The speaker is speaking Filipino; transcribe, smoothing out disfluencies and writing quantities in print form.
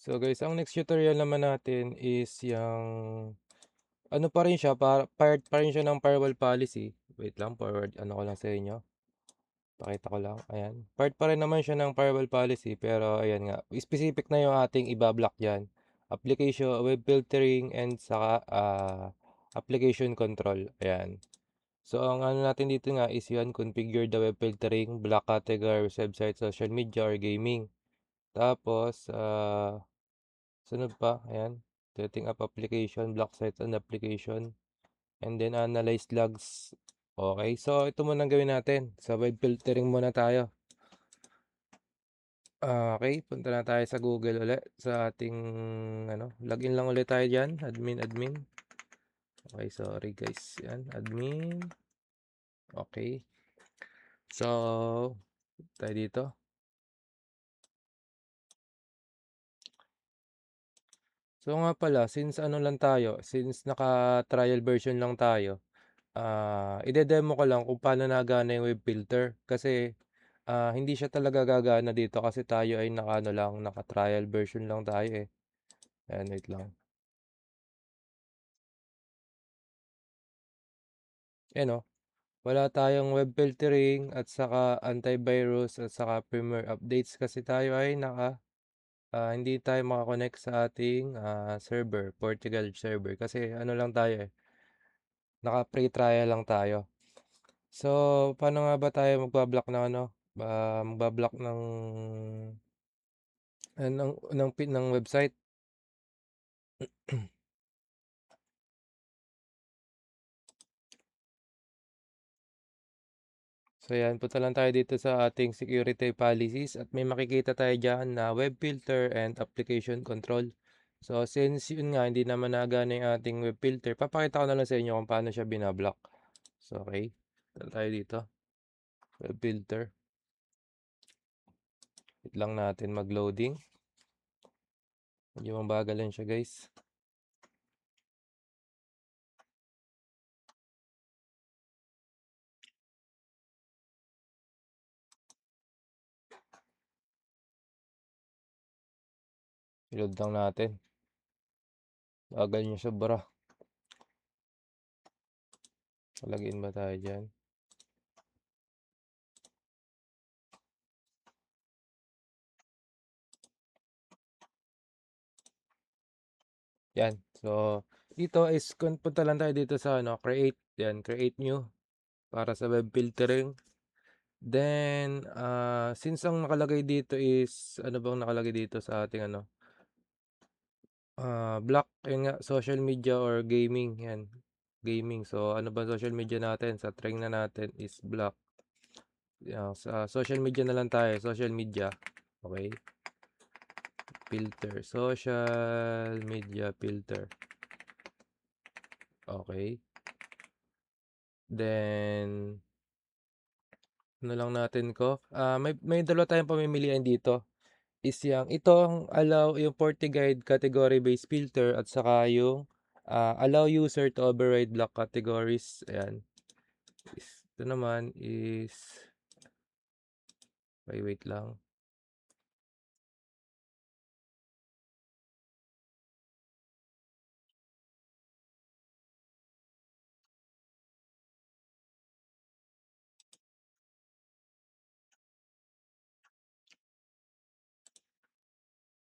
So guys, ang next tutorial naman natin is yung ano pa rin siya, part pa rin siya ng firewall policy. Wait lang, forward ano ko lang sa inyo. Pakita ko lang. Ayan. Part pa rin naman siya ng firewall policy pero ayan nga. Specific na yung ating ibablock diyan. Application, web filtering and saka application control. Ayan. So ang ano natin dito nga is yun, configure the web filtering, block categories, website, social media or gaming. Tapos sunod pa, ayan. Setting up application, block sites and application. And then analyze logs. Okay, so ito muna ang gawin natin. Sa web filtering muna tayo. Okay, punta na tayo sa Google ulit. Sa ating, login lang ulit tayo dyan. Admin. Okay, sorry guys. Yan, admin. Okay. So, tayo dito. So nga pala, since ano lang tayo, since naka-trial version lang tayo, ide-demo ko lang kung paano nagana yung web filter. Kasi hindi siya talaga gagana dito kasi tayo ay naka-ano lang, naka-trial version lang tayo eh. Ayan, wait lang. Ayan oh, wala tayong web filtering at saka antivirus at saka firmware updates kasi tayo ay hindi tayo makakonect sa ating server, Portugal server. Kasi ano lang tayo eh, naka-free trial lang tayo. So, paano nga ba tayo magba-block ng magba-block ng website? So yan, punta lang tayo dito sa ating security policies at may makikita tayo dyan na web filter and application control. So since yun nga, hindi naman nagana yung ating web filter, papakita ko na lang sa inyo kung paano siya binablock. So okay, punta tayo dito, web filter. Wait lang natin mag-loading. Medyo mabagal lang siya guys. I-load lang natin. Bagal niya sobra. Login ba tayo dyan? Yan. So, dito is punta lang tayo dito sa create. Yan, create new para sa web filtering. Then, since ang nakalagay dito is, ano bang nakalagay dito sa ating block, yun nga, social media or gaming, yan, gaming. So, ano ba social media natin? Sa trying na natin is block. Yan, sa social media na lang tayo, social media. Okay. Filter, social media filter. Okay. Then, ano lang natin may dalawa tayong pamimilian dito. Is yang ito ang allow yung FortiGuide category based filter at saka yung allow user to override block categories. Ayan. Ito naman is wait lang.